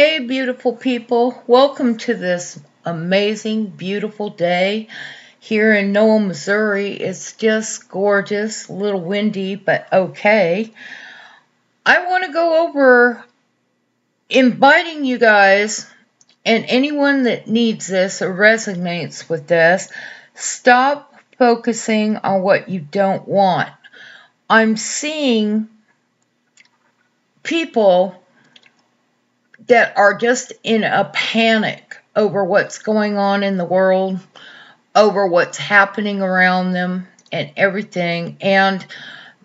Hey, beautiful people. Welcome to this amazing, beautiful day here in Noel, Missouri. It's just gorgeous, a little windy, but okay. I want to go over inviting you guys and anyone that needs this or resonates with this, stop focusing on what you don't want. I'm seeing people that are just in a panic over what's going on in the world, over what's happening around them and everything. And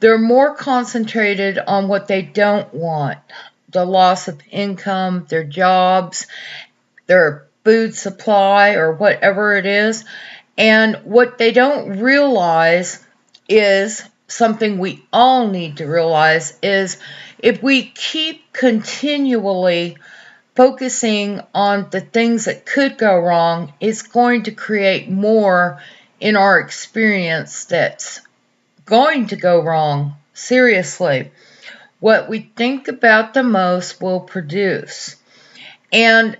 they're more concentrated on what they don't want, the loss of income, their jobs, their food supply, or whatever it is. And what they don't realize is something we all need to realize is if we keep continually focusing on the things that could go wrong, it's going to create more in our experience that's going to go wrong. Seriously. What we think about the most will produce. And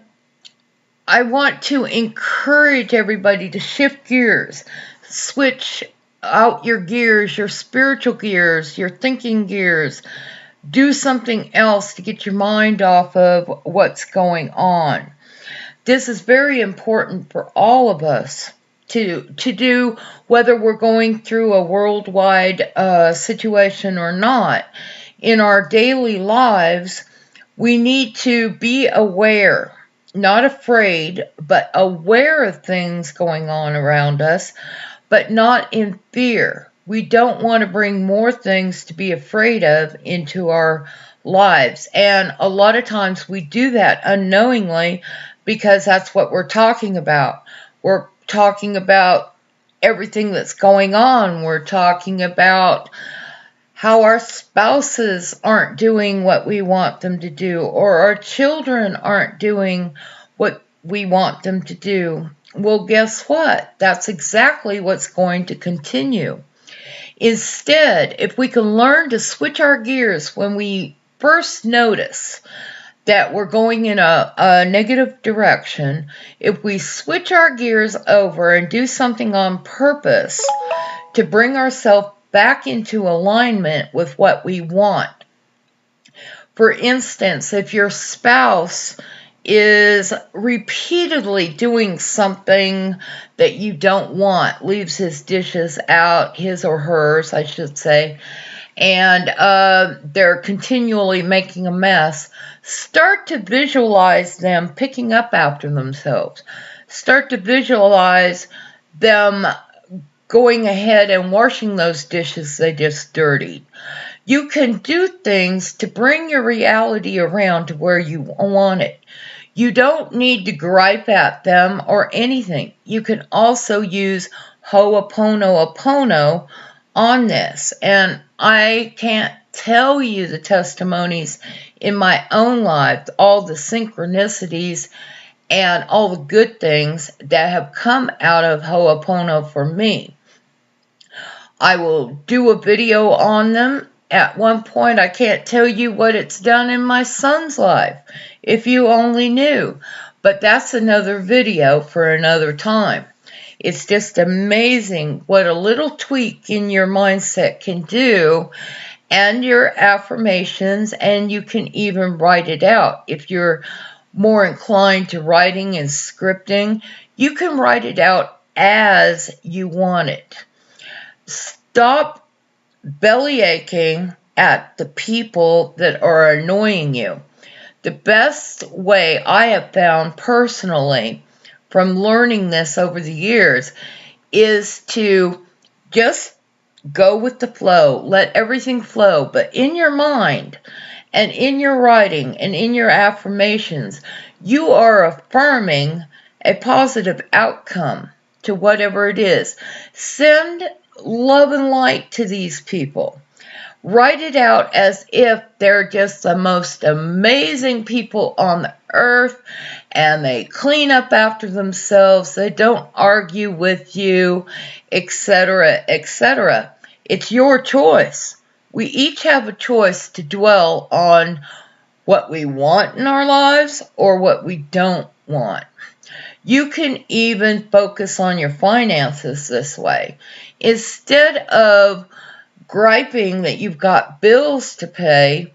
I want to encourage everybody to shift gears, switch out your gears, your spiritual gears, your thinking gears. Do something else to get your mind off of what's going on. This is very important for all of us to do, whether we're going through a worldwide situation or not. In our daily lives, we need to be aware, not afraid, but aware of things going on around us, but not in fear. We don't want to bring more things to be afraid of into our lives. And a lot of times we do that unknowingly because that's what we're talking about. We're talking about everything that's going on. We're talking about how our spouses aren't doing what we want them to do, or our children aren't doing what we want them to do. Well, guess what? That's exactly what's going to continue. Instead, if we can learn to switch our gears when we first notice that we're going in a negative direction, if we switch our gears over and do something on purpose to bring ourselves back into alignment with what we want. For instance, if your spouse is repeatedly doing something that you don't want, leaves his dishes out, his or hers, I should say, and they're continually making a mess, start to visualize them picking up after themselves. Start to visualize them going ahead and washing those dishes they just dirtied. You can do things to bring your reality around to where you want it. You don't need to gripe at them or anything. You can also use ho'oponopono on this. And I can't tell you the testimonies in my own life, all the synchronicities and all the good things that have come out of ho'opono for me. I will do a video on them. At one point, I can't tell you what it's done in my son's life, if you only knew. But that's another video for another time. It's just amazing what a little tweak in your mindset can do, and your affirmations, and you can even write it out. If you're more inclined to writing and scripting, you can write it out as you want it. Stop belly aching at the people that are annoying you. The best way I have found personally from learning this over the years is to just go with the flow. Let everything flow. But in your mind and in your writing and in your affirmations, you are affirming a positive outcome to whatever it is. Send love and light to these people. Write it out as if they're just the most amazing people on the earth, and they clean up after themselves, they don't argue with you, etc., etc. It's your choice. We each have a choice to dwell on what we want in our lives or what we don't want. You can even focus on your finances this way. Instead of griping that you've got bills to pay,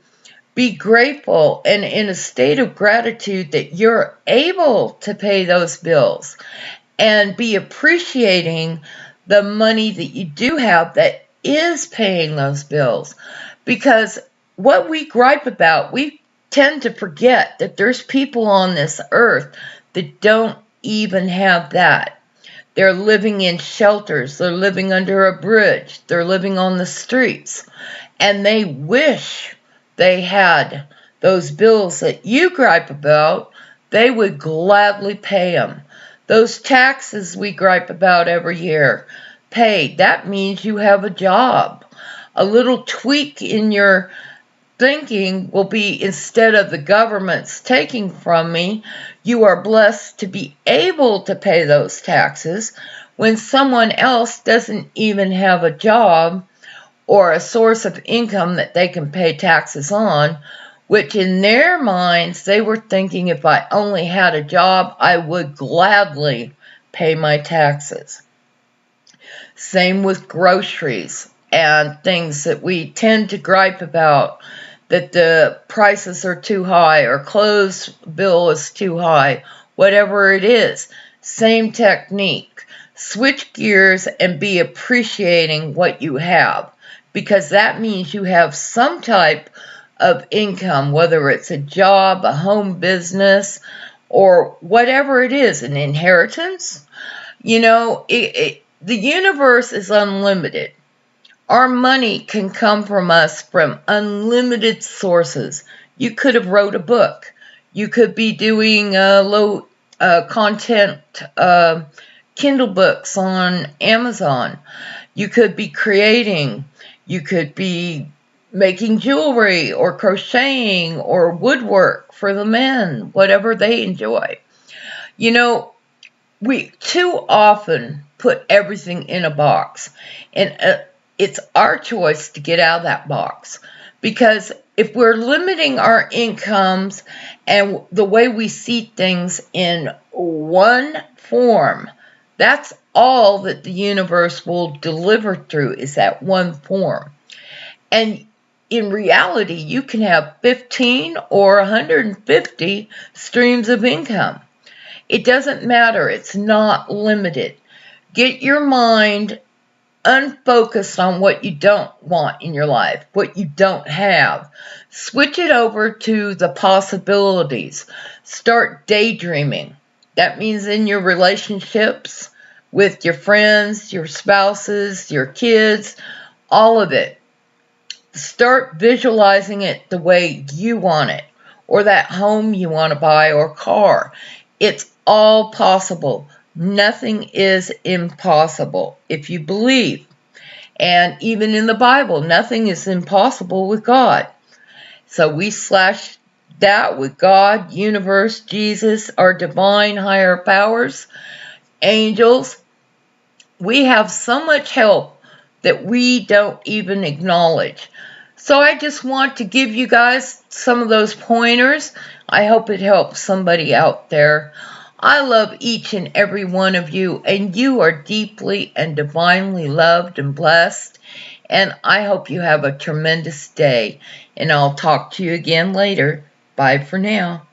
be grateful and in a state of gratitude that you're able to pay those bills, and be appreciating the money that you do have that is paying those bills. Because what we gripe about, we tend to forget that there's people on this earth that don't even have that. They're living in shelters, they're living under a bridge, they're living on the streets, and they wish they had those bills that you gripe about. They would gladly pay them. Those taxes we gripe about every year, paid. That means you have a job. A little tweak in your thinking will be, instead of the government's taking from me, you are blessed to be able to pay those taxes when someone else doesn't even have a job or a source of income that they can pay taxes on, which in their minds, they were thinking, if I only had a job, I would gladly pay my taxes. Same with groceries and things that we tend to gripe about, that the prices are too high or clothes bill is too high, whatever it is. Same technique. Switch gears and be appreciating what you have, because that means you have some type of income, whether it's a job, a home business, or whatever it is, an inheritance. You know, the universe is unlimited. Our money can come from us from unlimited sources. You could have wrote a book. You could be doing low content Kindle books on Amazon. You could be creating. You could be making jewelry or crocheting or woodwork for the men, whatever they enjoy. You know, we too often put everything in a box, and it's our choice to get out of that box. Because if we're limiting our incomes and the way we see things in one form, that's all that the universe will deliver through, is that one form. And in reality, you can have 15 or 150 streams of income. It doesn't matter. It's not limited. Get your mind unfocused on what you don't want in your life, what you don't have. Switch it over to the possibilities. Start daydreaming. That means in your relationships with your friends, your spouses, your kids, all of it. Start visualizing it the way you want it, or that home you want to buy or car. It's all possible. Nothing is impossible if you believe. And even in the Bible, nothing is impossible with God. So we slash that with God, universe, Jesus, our divine higher powers, angels. We have so much help that we don't even acknowledge. So I just want to give you guys some of those pointers. I hope it helps somebody out there. I love each and every one of you, and you are deeply and divinely loved and blessed. And I hope you have a tremendous day. And I'll talk to you again later. Bye for now.